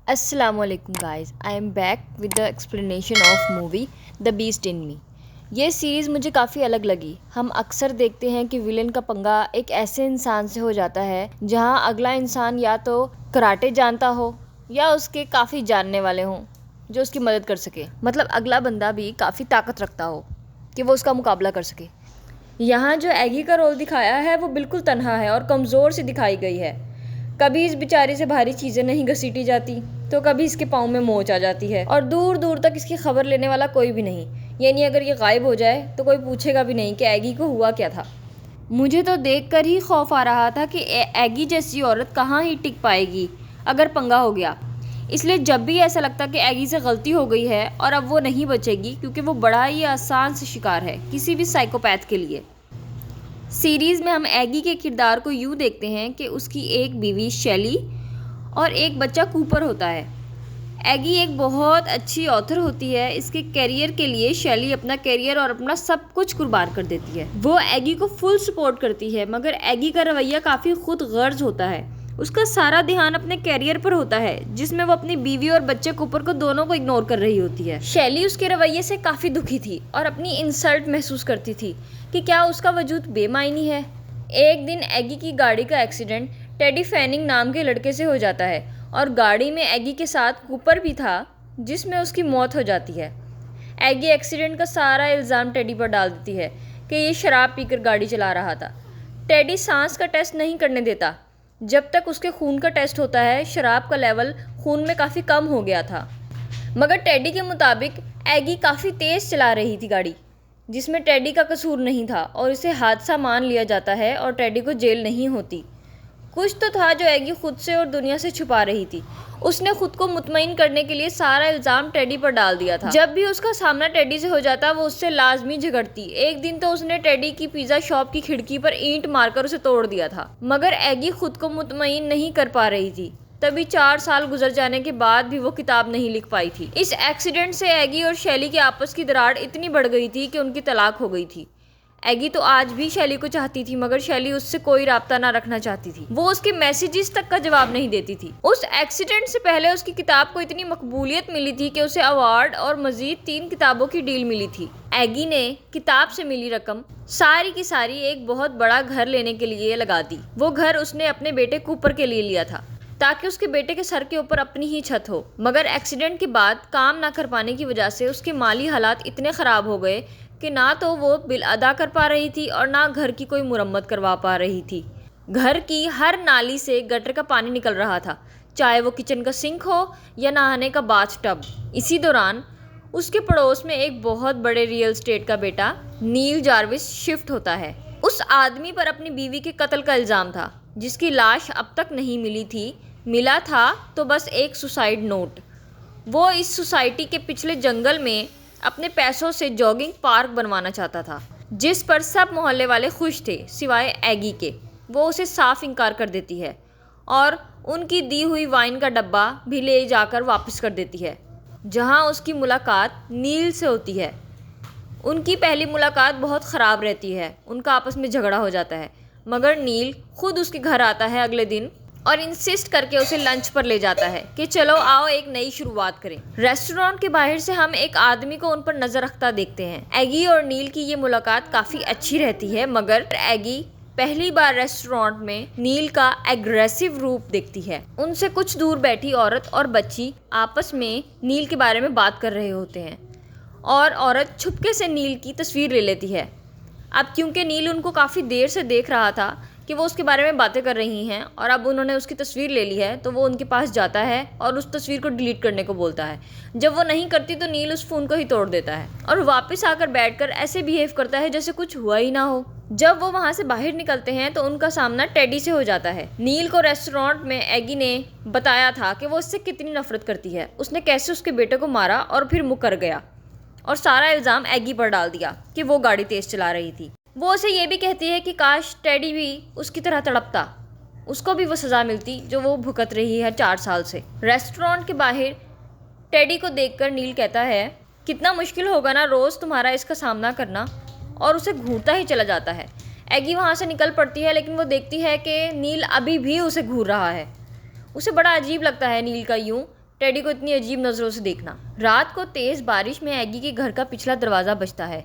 Assalamualaikum guys, I am back with the explanation of movie The Beast in Me। ये series मुझे काफ़ी अलग लगी। हम अक्सर देखते हैं कि विलेन का पंगा एक ऐसे इंसान से हो जाता है जहां अगला इंसान या तो कराटे जानता हो या उसके काफ़ी जानने वाले हों जो उसकी मदद कर सके। मतलब अगला बंदा भी काफ़ी ताकत रखता हो कि वो उसका मुकाबला कर सके। यहाँ जो एगी का रोल दिखाया है वो बिल्कुल तन्हा है और कमज़ोर सी दिखाई गई है। कभी इस बेचारे से भारी चीज़ें नहीं घसीटी जाती तो कभी इसके पाँव में मोच आ जाती है और दूर दूर तक इसकी खबर लेने वाला कोई भी नहीं। यानी अगर ये गायब हो जाए तो कोई पूछेगा भी नहीं कि एगी को हुआ क्या था। मुझे तो देखकर ही खौफ आ रहा था कि एगी जैसी औरत कहाँ ही टिक पाएगी अगर पंगा हो गया। इसलिए जब भी ऐसा लगता कि एगी से गलती हो गई है और अब वो नहीं बचेगी, क्योंकि वो बड़ा ही आसान से शिकार है किसी भी साइकोपैथ के लिए। सीरीज़ में हम एगी के किरदार को यूँ देखते हैं कि उसकी एक बीवी शैली और एक बच्चा कूपर होता है। एगी एक बहुत अच्छी ऑथर होती है। इसके करियर के लिए शैली अपना करियर और अपना सब कुछ कुर्बान कर देती है। वो एगी को फुल सपोर्ट करती है, मगर एगी का रवैया काफ़ी खुद गर्ज होता है। उसका सारा ध्यान अपने करियर पर होता है, जिसमें वो अपनी बीवी और बच्चे कूपर को दोनों को इग्नोर कर रही होती है। शैली उसके रवैये से काफ़ी दुखी थी और अपनी इंसल्ट महसूस करती थी कि क्या उसका वजूद बेमायनी है। एक दिन एगी की गाड़ी का एक्सीडेंट टेडी फैनिंग नाम के लड़के से हो जाता है और गाड़ी में एगी के साथ कूपर भी था, जिसमें उसकी मौत हो जाती है। एगी एक्सीडेंट का सारा इल्ज़ाम टेडी पर डाल देती है कि ये शराब पीकर गाड़ी चला रहा था। टेडी सांस का टेस्ट नहीं करने देता जब तक उसके खून का टेस्ट होता है। शराब का लेवल खून में काफ़ी कम हो गया था, मगर टेडी के मुताबिक एगी काफ़ी तेज़ चला रही थी गाड़ी, जिसमें टेडी का कसूर नहीं था और इसे हादसा मान लिया जाता है और टेडी को जेल नहीं होती। कुछ तो था जो एगी खुद से और दुनिया से छुपा रही थी। उसने खुद को मुतमईन करने के लिए सारा इल्ज़ाम टेडी पर डाल दिया था। जब भी उसका सामना टेडी से हो जाता वो उससे लाजमी झगड़ती। एक दिन तो उसने टेडी की पिज़्ज़ा शॉप की खिड़की पर ईंट मारकर उसे तोड़ दिया था, मगर एगी खुद को मुतमईन नहीं कर पा रही थी। तभी 4 साल गुजर जाने के बाद भी वो किताब नहीं लिख पाई थी। इस एक्सीडेंट से एगी और शैली के आपस की दरार इतनी बढ़ गई थी कि उनकी तलाक हो गई थी। एगी तो आज भी शैली को चाहती थी, मगर शैली उससे कोई राब्ता ना रखना चाहती थी। वो उसके मैसेजेस तक का जवाब नहीं देती थी। उस एक्सीडेंट से पहले उसकी किताब को इतनी मकबूलियत मिली थी कि उसे अवार्ड और मजीद 3 किताबों की डील मिली थी। एगी ने किताब से मिली रकम सारी की सारी एक बहुत बड़ा घर लेने के लिए लगा दी। वो घर उसने अपने बेटे कूपर के लिए लिया था ताकि उसके बेटे के सर के ऊपर अपनी ही छत हो। मगर एक्सीडेंट के बाद काम ना कर पाने की वजह से उसके माली हालात इतने ख़राब हो गए कि ना तो वो बिल अदा कर पा रही थी और ना घर की कोई मुरम्मत करवा पा रही थी। घर की हर नाली से गटर का पानी निकल रहा था, चाहे वो किचन का सिंक हो या नहाने का बाथ टब। इसी दौरान उसके पड़ोस में एक बहुत बड़े रियल एस्टेट का बेटा नील जार्विस शिफ्ट होता है। उस आदमी पर अपनी बीवी के कत्ल का इल्ज़ाम था, जिसकी लाश अब तक नहीं मिली थी। मिला था तो बस एक सुसाइड नोट। वो इस सोसाइटी के पिछले जंगल में अपने पैसों से जॉगिंग पार्क बनवाना चाहता था, जिस पर सब मोहल्ले वाले खुश थे सिवाय एगी के। वो उसे साफ इनकार कर देती है और उनकी दी हुई वाइन का डब्बा भी ले जाकर वापस कर देती है, जहां उसकी मुलाकात नील से होती है। उनकी पहली मुलाकात बहुत ख़राब रहती है, उनका आपस में झगड़ा हो जाता है, मगर नील खुद उसके घर आता है अगले दिन और इंसिस्ट करके उसे लंच पर ले जाता है कि चलो आओ एक नई शुरुआत करें। रेस्टोरेंट के बाहर से हम एक आदमी को उन पर नजर रखता देखते हैं। एगी और नील की ये मुलाकात काफ़ी अच्छी रहती है, मगर एगी पहली बार रेस्टोरेंट में नील का एग्रेसिव रूप देखती है। उनसे कुछ दूर बैठी औरत और बच्ची आपस में नील के बारे में बात कर रहे होते हैं और औरत छुपके से नील की तस्वीर ले लेती है। अब क्योंकि नील उनको काफ़ी देर से देख रहा था कि वो उसके बारे में बातें कर रही हैं और अब उन्होंने उसकी तस्वीर ले ली है, तो वो उनके पास जाता है और उस तस्वीर को डिलीट करने को बोलता है। जब वो नहीं करती तो नील उस फ़ोन को ही तोड़ देता है और वापस आकर बैठकर ऐसे बिहेव करता है जैसे कुछ हुआ ही ना हो। जब वो वहाँ से बाहर निकलते हैं तो उनका सामना टेडी से हो जाता है। नील को रेस्टोरेंट में एगी ने बताया था कि वो उससे कितनी नफरत करती है, उसने कैसे उसके बेटे को मारा और फिर मुकर गया और सारा इल्ज़ाम एगी पर डाल दिया कि वो गाड़ी तेज़ चला रही थी। वो उसे ये भी कहती है कि काश टेडी भी उसकी तरह तड़पता, उसको भी वो सज़ा मिलती जो वो भुगत रही है 4 साल से। रेस्टोरेंट के बाहर टेडी को देखकर नील कहता है, कितना मुश्किल होगा ना रोज़ तुम्हारा इसका सामना करना, और उसे घूरता ही चला जाता है। एगी वहाँ से निकल पड़ती है, लेकिन वो देखती है कि नील अभी भी उसे घूर रहा है। उसे बड़ा अजीब लगता है नील का यूँ टेडी को इतनी अजीब नज़रों से देखना। रात को तेज़ बारिश में एगी के घर का पिछला दरवाज़ा बजता है,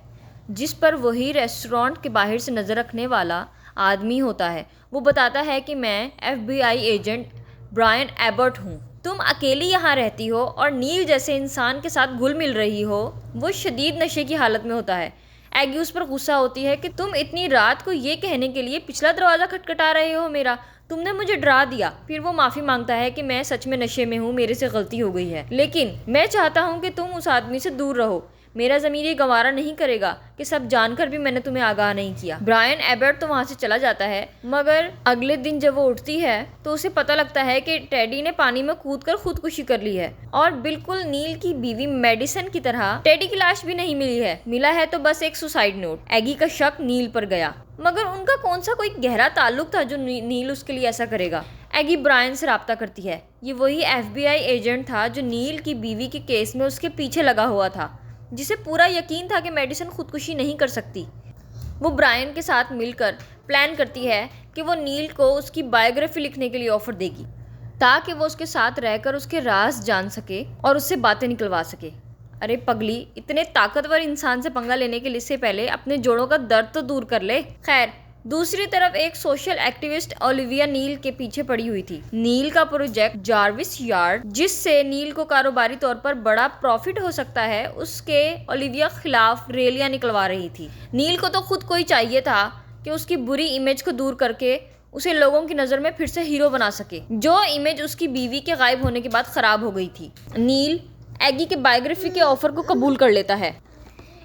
जिस पर वही रेस्टोरेंट के बाहर से नज़र रखने वाला आदमी होता है। वो बताता है कि मैं FBI एजेंट ब्रायन एबर्ट हूँ। तुम अकेली यहाँ रहती हो और नील जैसे इंसान के साथ घुल मिल रही हो। वो शदीद नशे की हालत में होता है। एगी उस पर गुस्सा होती है कि तुम इतनी रात को ये कहने के लिए पिछला दरवाज़ा खटखटा रहे हो मेरा, तुमने मुझे डरा दिया। फिर वो माफ़ी मांगता है कि मैं सच में नशे में हूँ, मेरे से गलती हो गई है, लेकिन मैं चाहता हूँ कि तुम उस आदमी से दूर रहो। मेरा ज़मीर ये गवारा नहीं करेगा कि सब जानकर भी मैंने तुम्हें आगाह नहीं किया। ब्रायन एबर्ट तो वहाँ से चला जाता है, मगर अगले दिन जब वो उठती है तो उसे पता लगता है कि टेडी ने पानी में कूदकर खुदकुशी कर ली है। और बिल्कुल नील की बीवी मेडिसन की तरह टेडी की लाश भी नहीं मिली है। मिला है तो बस एक सुसाइड नोट। एगी का शक नील पर गया, मगर उनका कौन सा कोई गहरा ताल्लुक था जो नील उसके लिए ऐसा करेगा। एगी ब्रायन से रब्ता करती है। ये वही FBI एजेंट था जो नील की बीवी के केस में उसके पीछे लगा हुआ था, जिसे पूरा यकीन था कि मेडिसन खुदकुशी नहीं कर सकती। वो ब्रायन के साथ मिलकर प्लान करती है कि वो नील को उसकी बायोग्राफी लिखने के लिए ऑफर देगी, ताकि वो उसके साथ रहकर उसके राज जान सके और उससे बातें निकलवा सके। अरे पगली, इतने ताकतवर इंसान से पंगा लेने के लिए से पहले अपने जोड़ों का दर्द तो दूर कर ले। खैर, दूसरी तरफ एक सोशल एक्टिविस्ट ओलिविया नील के पीछे पड़ी हुई थी। नील का प्रोजेक्ट जार्विस यार्ड, जिससे नील को कारोबारी तौर पर बड़ा प्रॉफिट हो सकता है, उसके ओलिविया खिलाफ रैलियां निकलवा रही थी। नील को तो खुद कोई चाहिए था कि उसकी बुरी इमेज को दूर करके उसे लोगों की नज़र में फिर से हीरो बना सके, जो इमेज उसकी बीवी के गायब होने के बाद खराब हो गई थी। नील एगी के बायोग्राफी के ऑफर को कबूल कर लेता है,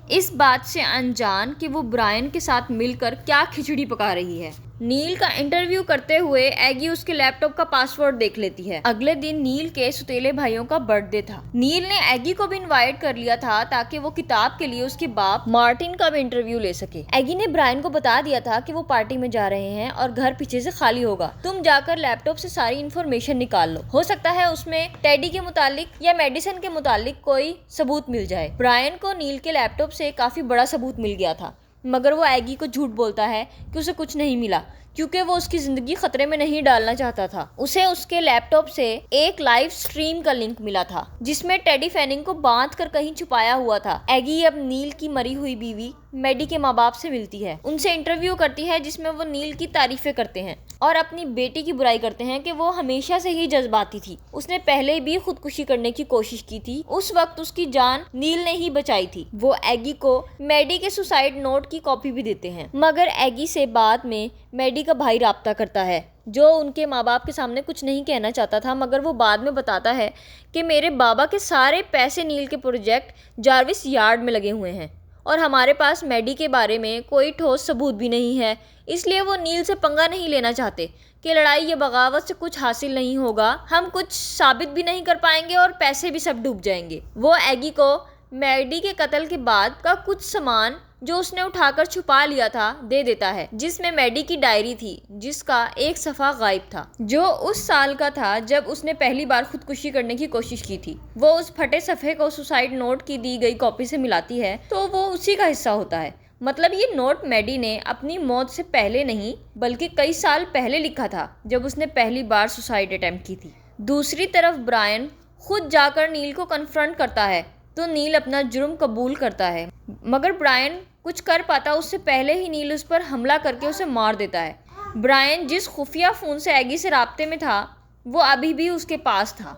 इस बात से अनजान कि वो ब्रायन के साथ मिलकर क्या खिचड़ी पका रही है। नील का इंटरव्यू करते हुए एगी उसके लैपटॉप का पासवर्ड देख लेती है। अगले दिन नील के सुतेले भाइयों का बर्थडे था। नील ने एगी को भी इनवाइट कर लिया था ताकि वो किताब के लिए उसके बाप मार्टिन का भी इंटरव्यू ले सके। एगी ने ब्रायन को बता दिया था कि वो पार्टी में जा रहे हैं और घर पीछे से खाली होगा। तुम जाकर लैपटॉप से सारी इन्फॉर्मेशन निकाल लो, हो सकता है उसमें टेडी के मुतालिक या मेडिसन के मुतालिक कोई सबूत मिल जाए। ब्रायन को नील के लैपटॉप से काफी बड़ा सबूत मिल गया था, मगर वो एगी को झूठ बोलता है कि उसे कुछ नहीं मिला, क्योंकि वो उसकी जिंदगी खतरे में नहीं डालना चाहता था। उसे उसके लैपटॉप से एक लाइव स्ट्रीम का लिंक मिला था, जिसमें टेडी फैनिंग को बांध कर कहीं छुपाया हुआ था। एगी अब नील की मरी हुई बीवी मेडी के माँ बाप से मिलती है, उनसे इंटरव्यू करती है, जिसमें वो नील की तारीफें करते हैं और अपनी बेटी की बुराई करते हैं कि वो हमेशा से ही जज्बाती थी। उसने पहले भी खुदकुशी करने की कोशिश की थी, उस वक्त उसकी जान नील ने ही बचाई थी। वो एगी को मेडी के सुसाइड नोट की कॉपी भी देते हैं, मगर एगी से बाद में मेडी का भाई राब्ता करता है, जो उनके माँ बाप के सामने कुछ नहीं कहना चाहता था, मगर वो बाद में बताता है कि मेरे बाबा के सारे पैसे नील के प्रोजेक्ट जार्विस यार्ड में लगे हुए हैं और हमारे पास मेडी के बारे में कोई ठोस सबूत भी नहीं है, इसलिए वो नील से पंगा नहीं लेना चाहते कि लड़ाई या बगावत से कुछ हासिल नहीं होगा, हम कुछ साबित भी नहीं कर पाएंगे और पैसे भी सब डूब जाएंगे। वो एगी को मेडी के कत्ल के बाद का कुछ सामान जो उसने उठाकर छुपा लिया था दे देता है, जिसमें मेडी की डायरी थी, जिसका एक सफ़ा गायब था, जो उस साल का था जब उसने पहली बार खुदकुशी करने की कोशिश की थी। वो उस फटे सफ़े को सुसाइड नोट की दी गई कॉपी से मिलाती है तो वो उसी का हिस्सा होता है। मतलब ये नोट मेडी ने अपनी मौत से पहले नहीं बल्कि कई साल पहले लिखा था, जब उसने पहली बार सुसाइड अटेम्प्ट की थी। दूसरी तरफ ब्रायन खुद जाकर नील को कन्फ्रंट करता है तो नील अपना जुर्म कबूल करता है, मगर ब्रायन कुछ कर पाता उससे पहले ही नील उस पर हमला करके उसे मार देता है। ब्रायन जिस खुफिया फ़ोन से एगी से राब्ते में था वो अभी भी उसके पास था,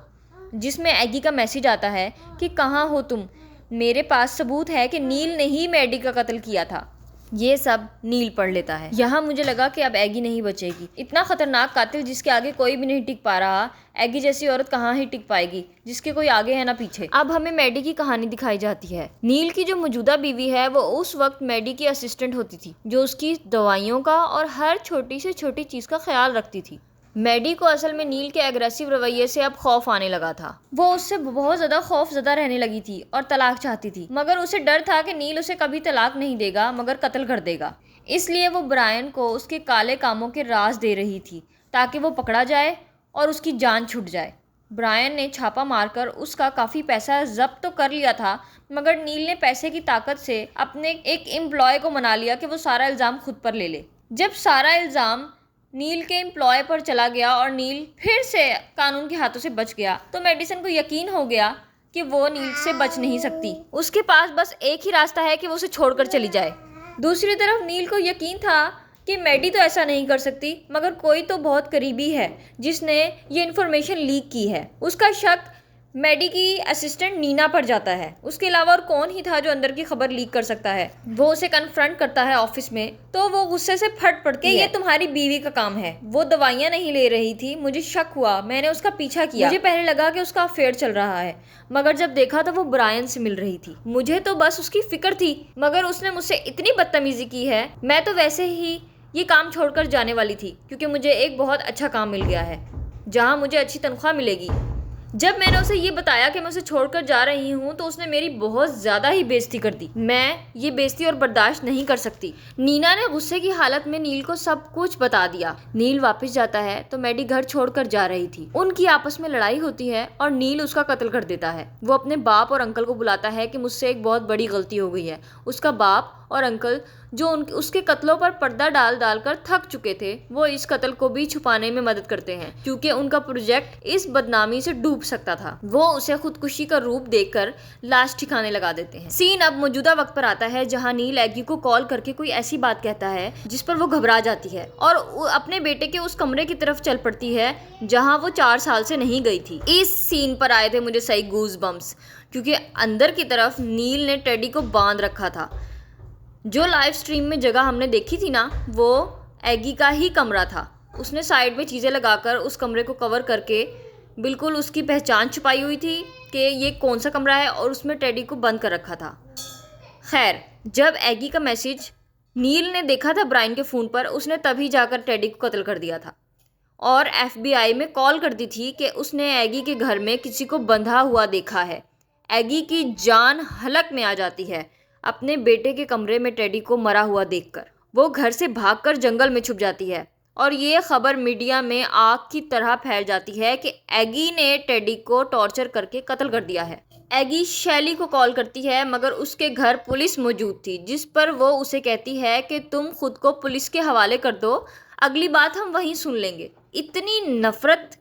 जिसमें एगी का मैसेज आता है कि कहाँ हो तुम, मेरे पास सबूत है कि नील ने ही मेडी का कत्ल किया था। ये सब नील पढ़ लेता है। यहाँ मुझे लगा कि अब एगी नहीं बचेगी। इतना खतरनाक कातिल जिसके आगे कोई भी नहीं टिक पा रहा, एगी जैसी औरत कहाँ ही टिक पाएगी जिसके कोई आगे है ना पीछे। अब हमें मेडी की कहानी दिखाई जाती है। नील की जो मौजूदा बीवी है वो उस वक्त मेडी की असिस्टेंट होती थी, जो उसकी दवाइयों का और हर छोटी से छोटी चीज़ का ख्याल रखती थी। मेडी को असल में नील के एग्रेसिव रवैये से अब खौफ आने लगा था। वो उससे बहुत ज़्यादा खौफज़दा रहने लगी थी और तलाक चाहती थी, मगर उसे डर था कि नील उसे कभी तलाक नहीं देगा मगर कत्ल कर देगा। इसलिए वो ब्रायन को उसके काले कामों के राज दे रही थी ताकि वो पकड़ा जाए और उसकी जान छूट जाए। ब्रायन ने छापा मारकर उसका काफ़ी पैसा जब्त तो कर लिया था, मगर नील ने पैसे की ताकत से अपने एक एम्प्लॉय को मना लिया कि वो सारा इल्ज़ाम खुद पर ले ले। जब सारा इल्ज़ाम नील के एम्प्लॉय पर चला गया और नील फिर से कानून के हाथों से बच गया, तो मेडिसन को यकीन हो गया कि वो नील से बच नहीं सकती। उसके पास बस एक ही रास्ता है कि वो उसे छोड़कर चली जाए। दूसरी तरफ नील को यकीन था कि मैडी तो ऐसा नहीं कर सकती, मगर कोई तो बहुत करीबी है जिसने ये इन्फॉर्मेशन लीक की है। उसका शक मैडी की असिस्टेंट नीना पर जाता है। उसके अलावा और कौन ही था जो अंदर की खबर लीक कर सकता है। वो उसे कन्फ्रंट करता है ऑफिस में, तो वो गुस्से से फट पड़ती है। ये तुम्हारी बीवी का काम है, वो दवाइयाँ नहीं ले रही थी, मुझे शक हुआ, मैंने उसका पीछा किया। मुझे पहले लगा कि उसका अफेयर चल रहा है, मगर जब देखा तो वो ब्रायन से मिल रही थी। मुझे तो बस उसकी फिक्र थी, मगर उसने मुझसे इतनी बदतमीजी की है। मैं तो वैसे ही ये काम छोड़कर जाने वाली थी, क्योंकि मुझे एक बहुत अच्छा काम मिल गया है जहाँ मुझे अच्छी तनख्वाह मिलेगी। जब मैंने उसे ये बताया कि मैं उसे छोड़कर जा रही हूँ, तो उसने मेरी बहुत ज़्यादा ही बेइज्जती कर दी। मैं ये बेइज्जती और बर्दाश्त नहीं कर सकती। नीना ने गुस्से की हालत में नील को सब कुछ बता दिया। नील वापस जाता है तो मैडी घर छोड़कर जा रही थी। उनकी आपस में लड़ाई होती है और नील उसका कत्ल कर देता है। वो अपने बाप और अंकल को बुलाता है कि मुझसे एक बहुत बड़ी गलती हो गई है। उसका बाप और अंकल जो उसके कत्लों पर पर्दा डाल डाल कर थक चुके थे, वो इस कत्ल को भी छुपाने में मदद करते हैं, क्योंकि उनका प्रोजेक्ट इस बदनामी से डूब सकता था। वो उसे खुदकुशी का रूप देकर लाश ठिकाने लगा देते हैं। सीन अब मौजूदा वक्त पर आता है, जहां नील एगी को कॉल करके कोई ऐसी बात कहता है जिस पर वो घबरा जाती है और अपने बेटे के उस कमरे की तरफ चल पड़ती है जहाँ वो 4 साल से नहीं गई थी। इस सीन पर आए थे मुझे सही गूज बम्स, क्योंकि अंदर की तरफ नील ने टेडी को बांध रखा था। जो लाइव स्ट्रीम में जगह हमने देखी थी ना, वो एगी का ही कमरा था। उसने साइड में चीज़ें लगाकर उस कमरे को कवर करके बिल्कुल उसकी पहचान छुपाई हुई थी कि ये कौन सा कमरा है, और उसमें टेडी को बंद कर रखा था। खैर, जब एगी का मैसेज नील ने देखा था ब्रायन के फ़ोन पर, उसने तभी जाकर टेडी को कत्ल कर दिया था और FBI में कॉल कर दी थी कि उसने एगी के घर में किसी को बंधा हुआ देखा है। एगी की जान हलक में आ जाती है अपने बेटे के कमरे में टेडी को मरा हुआ देखकर। वो घर से भागकर जंगल में छुप जाती है और ये खबर मीडिया में आग की तरह फैल जाती है कि एगी ने टेडी को टॉर्चर करके कत्ल कर दिया है। एगी शैली को कॉल करती है, मगर उसके घर पुलिस मौजूद थी, जिस पर वो उसे कहती है कि तुम खुद को पुलिस के हवाले कर दो, अगली बात हम वहीं सुन लेंगे। इतनी नफरत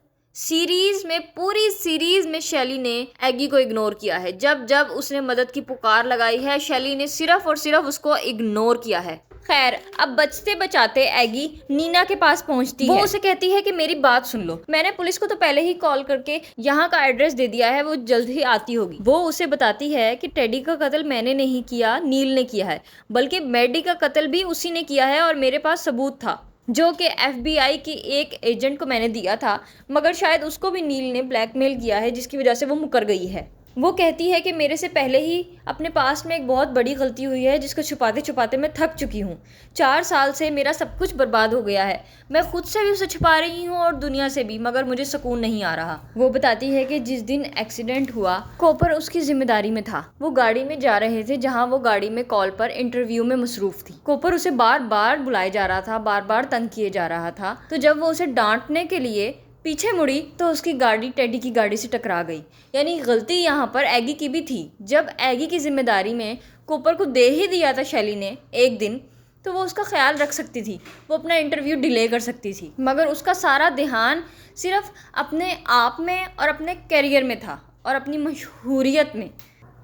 पूरी सीरीज में शैली ने एगी को इग्नोर किया है। जब जब उसने मदद की पुकार लगाई है, शैली ने सिर्फ और सिर्फ उसको इग्नोर किया है। खैर, अब बचते बचाते एगी नीना के पास पहुंचती है। वो उसे कहती है कि मेरी बात सुन लो, मैंने पुलिस को तो पहले ही कॉल करके यहाँ का एड्रेस दे दिया है, वो जल्द ही आती होगी। वो उसे बताती है कि टेडी का कत्ल मैंने नहीं किया, नील ने किया है, बल्कि मैडी का कत्ल भी उसी ने किया है और मेरे पास सबूत था, जो कि FBI की एक एजेंट को मैंने दिया था, मगर शायद उसको भी नील ने ब्लैकमेल किया है, जिसकी वजह से वो मुकर गई है। वो कहती है कि मेरे से पहले ही अपने पास में एक बहुत बड़ी गलती हुई है, जिसको छुपाते छुपाते मैं थक चुकी हूँ। 4 साल से मेरा सब कुछ बर्बाद हो गया है। मैं खुद से भी उसे छुपा रही हूँ और दुनिया से भी, मगर मुझे सुकून नहीं आ रहा। वो बताती है कि जिस दिन एक्सीडेंट हुआ, कॉपर उसकी जिम्मेदारी में था। वो गाड़ी में जा रहे थे, जहाँ वो गाड़ी में कॉल पर इंटरव्यू में मसरूफ थी। कॉपर उसे बार बार बुलाया जा रहा था, बार बार तंग किए जा रहा था। तो जब वो उसे डांटने के लिए पीछे मुड़ी तो उसकी गाड़ी टेडी की गाड़ी से टकरा गई। यानी गलती यहाँ पर एगी की भी थी। जब एगी की जिम्मेदारी में कूपर को दे ही दिया था शैली ने एक दिन, तो वो उसका ख्याल रख सकती थी, वो अपना इंटरव्यू डिले कर सकती थी, मगर उसका सारा ध्यान सिर्फ अपने आप में और अपने करियर में था और अपनी मशहूरियत में।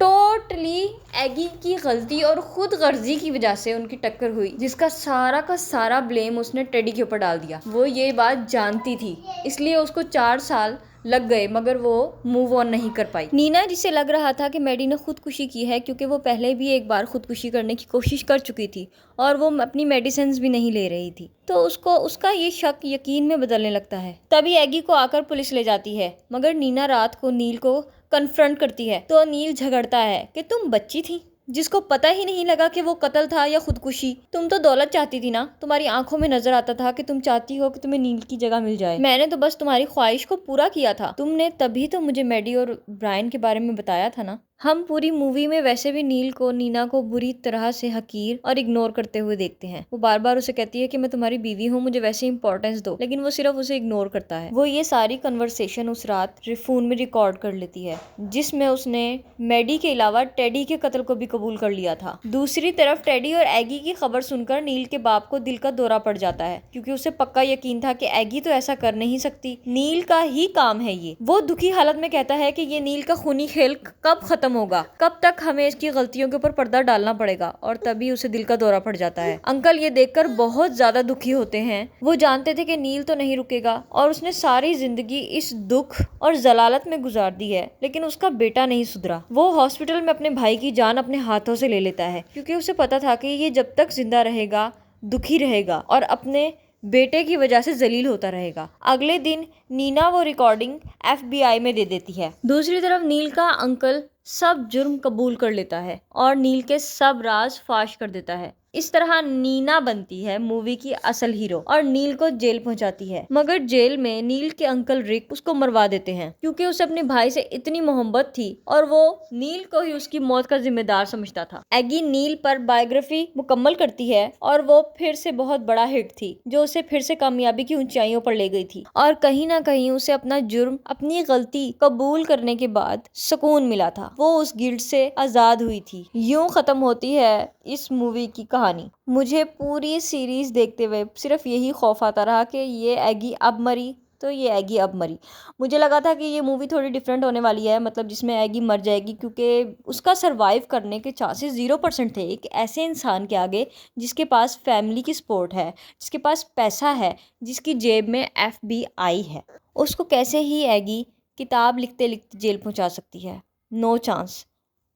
टोटली एगी की गलती और खुद गर्जी की वजह से उनकी टक्कर हुई, जिसका सारा का सारा ब्लेम उसने टेडी के ऊपर डाल दिया। वो ये बात जानती थी, इसलिए उसको 4 साल लग गए, मगर वो मूव ऑन नहीं कर पाई। नीना, जिसे लग रहा था कि मैडी ने खुदकुशी की है, क्योंकि वो पहले भी एक बार खुदकुशी करने की कोशिश कर चुकी थी और वो अपनी मेडिसिन भी नहीं ले रही थी, तो उसका ये शक यकीन में बदलने लगता है। तभी एगी को आकर पुलिस ले जाती है, मगर नीना रात को नील को कन्फ्रंट करती है, तो नील झगड़ता है कि तुम बच्ची थी जिसको पता ही नहीं लगा कि वो कत्ल था या खुदकुशी। तुम तो दौलत चाहती थी ना, तुम्हारी आंखों में नजर आता था कि तुम चाहती हो कि तुम्हें नील की जगह मिल जाए। मैंने तो बस तुम्हारी ख्वाहिश को पूरा किया था। तुमने तभी तो मुझे मैडी और ब्रायन के बारे में बताया था ना। हम पूरी मूवी में वैसे भी नीना को बुरी तरह से हकीर और इग्नोर करते हुए देखते हैं। वो बार बार उसे कहती है कि मैं तुम्हारी बीवी हूँ, मुझे वैसे इंपॉर्टेंस दो, लेकिन वो सिर्फ उसे इग्नोर करता है। वो ये सारी कन्वर्सेशन उस रात फोन में रिकॉर्ड कर लेती है, जिसमें उसने मैडी के अलावा टेडी के कत्ल को भी कबूल कर लिया था। दूसरी तरफ टेडी और एगी की खबर सुनकर नील के बाप को दिल का दौरा पड़ जाता है, क्योंकि उसे पक्का यकीन था कि एगी तो ऐसा कर नहीं सकती, नील का ही काम है ये। वो दुखी हालत में कहता है कि ये नील का खूनी खेल कब खत्म होगा, कब तक हमें इसकी गलतियों के ऊपर पर्दा डालना पड़ेगा, और तभी उसे दिल का दौरा पड़ जाता है। अंकल ये देखकर बहुत ज्यादा दुखी होते हैं। वो जानते थे कि नील तो नहीं रुकेगा और उसने सारी जिंदगी इस दुख और जलालत में गुजार दी है, लेकिन उसका बेटा नहीं सुधरा। वो हॉस्पिटल में अपने भाई की जान अपने हाथों से ले लेता है, क्योंकि उसे पता था कि ये जब तक जिंदा रहेगा दुखी रहेगा और अपने बेटे की वजह से जलील होता रहेगा। अगले दिन नीना वो रिकॉर्डिंग FBI में दे देती है। दूसरी तरफ नील का अंकल सब जुर्म कबूल कर लेता है और नील के सब राज फाश कर देता है। इस तरह नीना बनती है मूवी की असल हीरो और नील को जेल पहुंचाती है। मगर जेल में नील के अंकल रिक उसको मरवा देते हैं, क्योंकि उसे अपने भाई से इतनी मोहब्बत थी और वो नील को ही उसकी मौत का जिम्मेदार समझता था। एगी नील पर बायोग्राफी मुकम्मल करती है और वो फिर से बहुत बड़ा हिट थी, जो उसे फिर से कामयाबी की ऊंचाइयों पर ले गई थी और कहीं ना कहीं उसे अपना जुर्म, अपनी गलती कबूल करने के बाद सुकून मिला था। वो उस गिल्ट से आजाद हुई थी। यूं खत्म होती है इस मूवी की कहानी। मुझे पूरी सीरीज देखते हुए सिर्फ यही खौफ आता रहा कि ये एगी अब मरी तो ये एगी अब मरी। मुझे लगा था कि ये मूवी थोड़ी डिफरेंट होने वाली है, मतलब जिसमें एगी मर जाएगी, क्योंकि उसका सरवाइव करने के चांसेस 0% थे एक ऐसे इंसान के आगे जिसके पास फैमिली की सपोर्ट है, जिसके पास पैसा है, जिसकी जेब में FBI है। उसको कैसे ही एगी किताब लिखते लिखते जेल पहुंचा सकती है? No chance.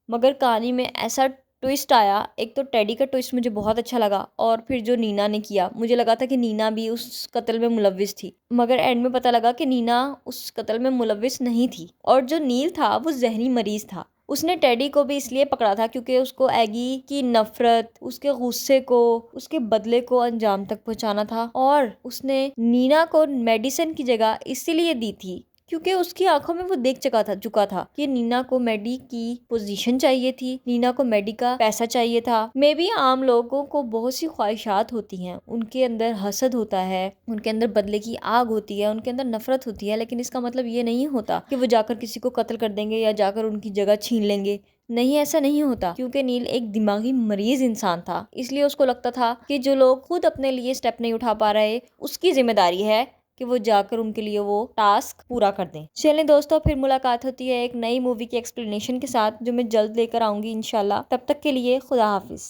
मगर कहानी में ऐसा ट्विस्ट आया। एक तो टेडी का ट्विस्ट मुझे बहुत अच्छा लगा, और फिर जो नीना ने किया, मुझे लगा था कि नीना भी उस कत्ल में मुलव्विस थी, मगर एंड में पता लगा कि नीना उस कत्ल में मुलव्विस नहीं थी। और जो नील था वो जहनी मरीज था। उसने टेडी को भी इसलिए पकड़ा था क्योंकि उसको एगी की नफरत, उसके गुस्से को, उसके बदले को अंजाम तक पहुंचाना था। और उसने नीना को मेडिसिन की जगह इसीलिए दी थी क्योंकि उसकी आंखों में वो देख चुका था कि नीना को मेडी की पोजीशन चाहिए थी, नीना को मेडी का पैसा चाहिए था। मे बी आम लोगों को बहुत सी ख्वाहिशात होती हैं, उनके अंदर हसद होता है, उनके अंदर बदले की आग होती है, उनके अंदर नफरत होती है, लेकिन इसका मतलब ये नहीं होता कि वो जाकर किसी को कत्ल कर देंगे या जाकर उनकी जगह छीन लेंगे। नहीं, ऐसा नहीं होता, क्योंकि नील एक दिमागी मरीज इंसान था। इसलिए उसको लगता था कि जो लोग खुद अपने लिए स्टेप नहीं उठा पा रहे, उसकी जिम्मेदारी है कि वो जाकर उनके लिए वो टास्क पूरा कर दें। चलें दोस्तों, फिर मुलाकात होती है एक नई मूवी की एक्सप्लेनेशन के साथ, जो मैं जल्द लेकर आऊंगी इंशाल्लाह। तब तक के लिए खुदा हाफिज।